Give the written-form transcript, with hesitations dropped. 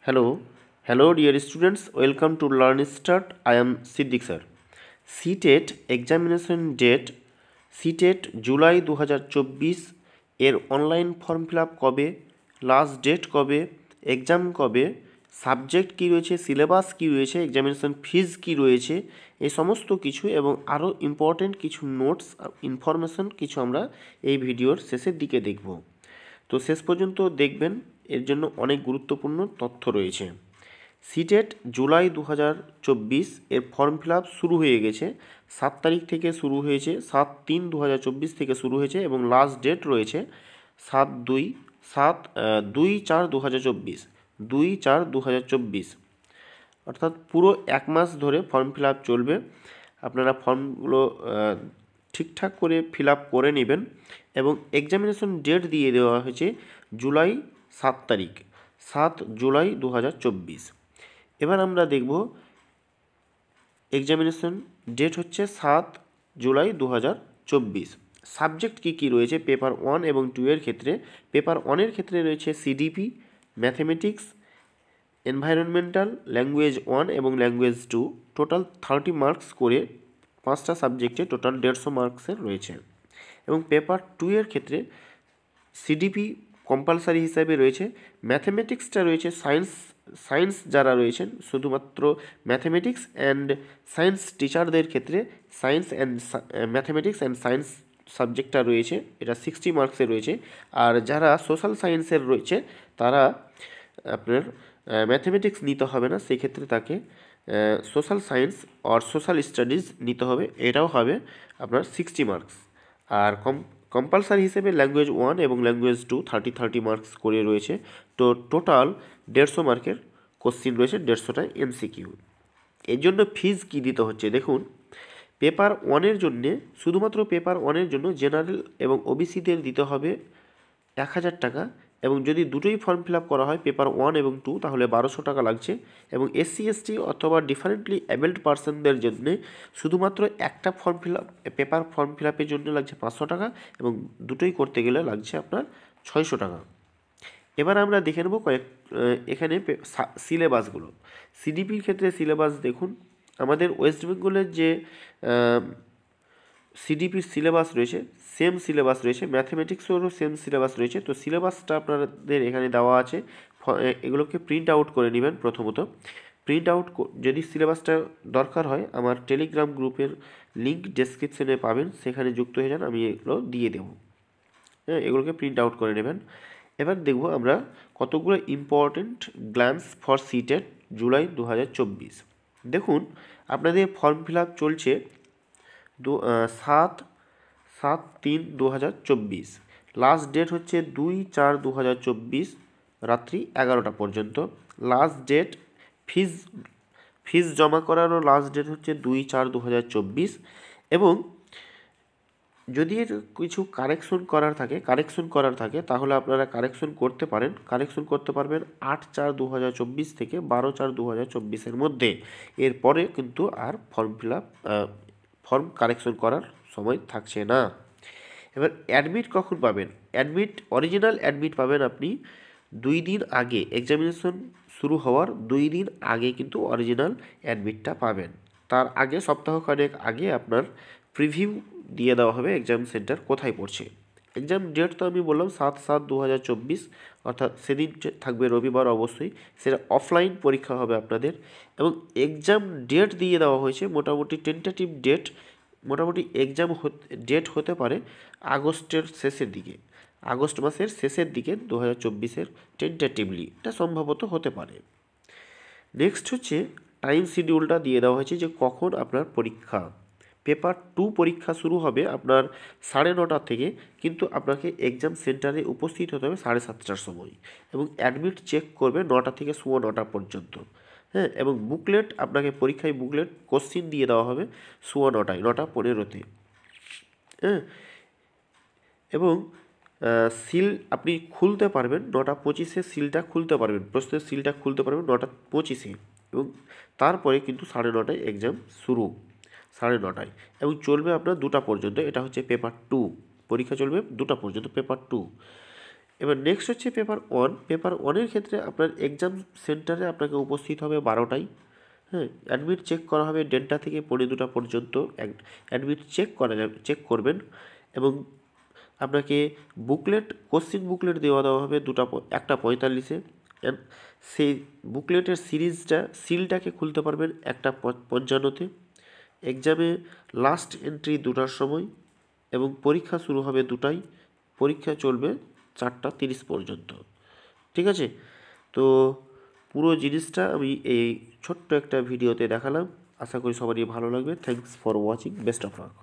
Hello, dear students. Welcome to Learn Start. I am Siddiq sir. CTET examination date CTET July 2024 এর online form fill up কবে, last date কবে, exam কবে, subject কী রয়েছে, syllabus কী রয়েছে, examination ফিজ কী রয়েছে, এই সমস্ত কিছু এবং আরও ইম্পর্টেন্ট কিছু নোটস ইনফরমেশন কিছু আমরা এই ভিডিওর শেষের দিকে দেখব। তো শেষ পর্যন্ত দেখবেন, এর জন্য অনেক গুরুত্বপূর্ণ তথ্য রয়েছে। সিটেট জুলাই 2024 এর ফর্ম ফিল আপ শুরু হয়ে গেছে, 7 তারিখ থেকে শুরু হয়েছে, 7/3/2024 থেকে শুরু হয়েছে এবং লাস্ট ডেট রয়েছে 2/4/2024, 2/4/2024, অর্থাৎ পুরো এক মাস ধরে ফর্ম ফিল আপ চলবে। আপনারা ফর্মগুলো ঠিকঠাক করে ফিল আপ করে নেবেন এবং এক্সামিনেশন ডেট দিয়ে দেওয়া হয়েছে জুলাই 7 তারিখ, 7 জুলাই 2024। এবার আমরা দেখব এক্সামিনেশন ডেট হচ্ছে 7 জুলাই 2024। সাবজেক্ট কী রয়েছে পেপার 1 এবং 2 এর ক্ষেত্রে? পেপার 1 এর ক্ষেত্রে রয়েছে সিডিপি, ম্যাথমেটিক্স, এনভায়রনমেন্টাল, ল্যাঙ্গুয়েজ 1 এবং ল্যাঙ্গুয়েজ 2, টোটাল 30 মার্কস করে 5টা সাবজেক্টে টোটাল 150 মার্কসের রয়েছে। এবং পেপার 2 এর ক্ষেত্রে সিডিপি কম্পালসারি হিসাবে রয়েছে, ম্যাথমেটিক্সটা রয়েছে সায়েন্স যারা রয়েছেন শুধুমাত্র ম্যাথমেটিক্স অ্যান্ড সায়েন্স টিচারদের ক্ষেত্রে science and mathematics and science সাবজেক্টটা রয়েছে, এটা 60 মার্কসের রয়েছে। আর যারা সোশ্যাল সায়েন্সের রয়েছে তারা আপনার ম্যাথমেটিক্স নিতে হবে না, সেক্ষেত্রে তাকে সোশ্যাল সায়েন্স আর সোশ্যাল স্টাডিজ নিতে হবে, এটাও হবে আপনার 60 মার্কস। আর কম্পালসারি হিসেবে ল্যাঙ্গুয়েজ 1 এবং ল্যাঙ্গুয়েজ 2 30 মার্কস করে রয়েছে। তো টোটাল 150 মার্কের কোশ্চিন রয়েছে, 150টা এমসিকিউ। এর জন্য ফিজ কী দিতে হচ্ছে দেখুন। পেপার 1-এর জন্যে, শুধুমাত্র পেপার 1-এর জন্য জেনারেল এবং ওবিসিদের দিতে হবে 1000 টাকা, এবং যদি দুটোই ফর্ম ফিল আপ করা হয় পেপার 1 এবং 2 তাহলে 1200 টাকা লাগছে। এবং এসসি এসটি অথবা ডিফারেন্টলি অ্যাবেলড পার্সনদের জন্য শুধুমাত্র একটা পেপার ফর্ম ফিল আপের জন্য লাগছে 500 টাকা এবং দুটোই করতে গেলে লাগছে আপনার 600 টাকা। এবার আমরা দেখে নেব এখানে সিলেবাসগুলো। সিডিপির ক্ষেত্রে সিলেবাস দেখুন, আমাদের ওয়েস্ট বেঙ্গলের যে সিডিপির সিলেবাস রয়েছে সেম সিলেবাস রয়েছে, ম্যাথমেটিক্সেরও সেম সিলেবাস রয়েছে। তো সিলেবাসটা আপনাদের এখানে দেওয়া আছে, এগুলোকে প্রিন্ট আউট করে নেবেন। প্রথমত প্রিন্ট আউট যদি সিলেবাসটা দরকার হয় আমার টেলিগ্রাম গ্রুপের লিঙ্ক ডেসক্রিপশনে পাবেন, সেখানে যুক্ত হয়ে যান, আমি এগুলো দিয়ে দেবো। হ্যাঁ, এগুলোকে প্রিন্ট আউট করে নেবেন। এবার দেখব আমরা কতগুলো important glance for CTET July 2024। দেখুন, আপনাদের ফর্ম ফিল আপ চলছে 7/3/2024, লাস্ট ডেট হচ্ছে 2/4/2024 রাত্রি 11টা পর্যন্ত। লাস্ট ডেট ফিজ জমা করারও লাস্ট ডেট হচ্ছে 2/4/2024। এবং যদি এর কিছু কারেকশন করার থাকে তাহলে আপনারা কারেকশন করতে পারবেন 8/4/2024 থেকে 12/4/2024 মধ্যে। এরপরে কিন্তু আর ফর্ম কারেকশন করার সময় থাকছে না। এবার অ্যাডমিট কখন পাবেন? অরিজিনাল অ্যাডমিট পাবেন আপনি 2 দিন আগে, এক্সামিনেশন শুরু হওয়ার 2 দিন আগে কিন্তু অরিজিনাল অ্যাডমিটটা পাবেন। তার আগে সপ্তাহখানেক আগে আপনার প্রিভিউ দিয়ে দেওয়া হবে এক্সাম সেন্টার কোথায় পড়ছে। এক্সাম ডেট তো আমি বললাম 7/7/2024, অর্থাৎ সেদিন থাকবে রবিবার অবশ্যই, সেটা অফলাইন পরীক্ষা হবে আপনাদের। এবং এক্সাম ডেট দিয়ে দেওয়া হয়েছে মোটামুটি টেন্টেটিভ ডেট, মোটামুটি এক্সাম ডেট হতে পারে আগস্ট মাসের শেষের দিকে 2024-এর টেন্টেটিভলি এটা সম্ভবত হতে পারে। নেক্সট হচ্ছে টাইম শিডিউলটা দিয়ে দেওয়া হয়েছে যে কখন আপনার পরীক্ষা। পেপার 2 পরীক্ষা শুরু হবে আপনার 9:30 থেকে, কিন্তু আপনাকে এক্সাম সেন্টারে উপস্থিত হতে হবে 7:30টার সময়, এবং অ্যাডমিট চেক করবে 9টা থেকে 9:15 পর্যন্ত। হ্যাঁ, এবং বুকলেট আপনাকে পরীক্ষায় বুকলেট কোশ্চিন দিয়ে দেওয়া হবে 9:15, 9:15-তে। হ্যাঁ, এবং সিল আপনি খুলতে পারবেন 9:25-এ, সিলটা খুলতে পারবেন, প্রশ্নের সিলটা খুলতে পারবেন 9:25-এ, এবং তারপরে কিন্তু 9:30টায় এক্সাম শুরু, 9:30টায়, এবং চলবে আপনার 2টা পর্যন্ত। এটা হচ্ছে পেপার 2, পরীক্ষা চলবে 2টা পর্যন্ত পেপার 2। এবার নেক্সট হচ্ছে পেপার ওয়ান। পেপার ওয়ানের ক্ষেত্রে আপনার এক্সাম সেন্টারে আপনাকে উপস্থিত হবে 12টায়। হ্যাঁ, অ্যাডমিট চেক করা হবে 1:30 থেকে 2:45 পর্যন্ত অ্যাডমিট চেক করবেন এবং আপনাকে কোশ্চিন বুকলেট দেওয়া হবে 1:45-এ। সেই বুকলেটের সিলটাকে খুলতে পারবেন 1:55-তে। এক্সামে লাস্ট এন্ট্রি 2টার সময় এবং পরীক্ষা শুরু হবে 2টায়। পরীক্ষা চলবে 4:30 পর্যন্ত। ঠিক আছে, তো পুরো জিনিসটা আমি এই ছোট্ট একটা ভিডিওতে দেখালাম। আশা করি সবারই ভালো লাগবে। Thanks for watching, best of luck.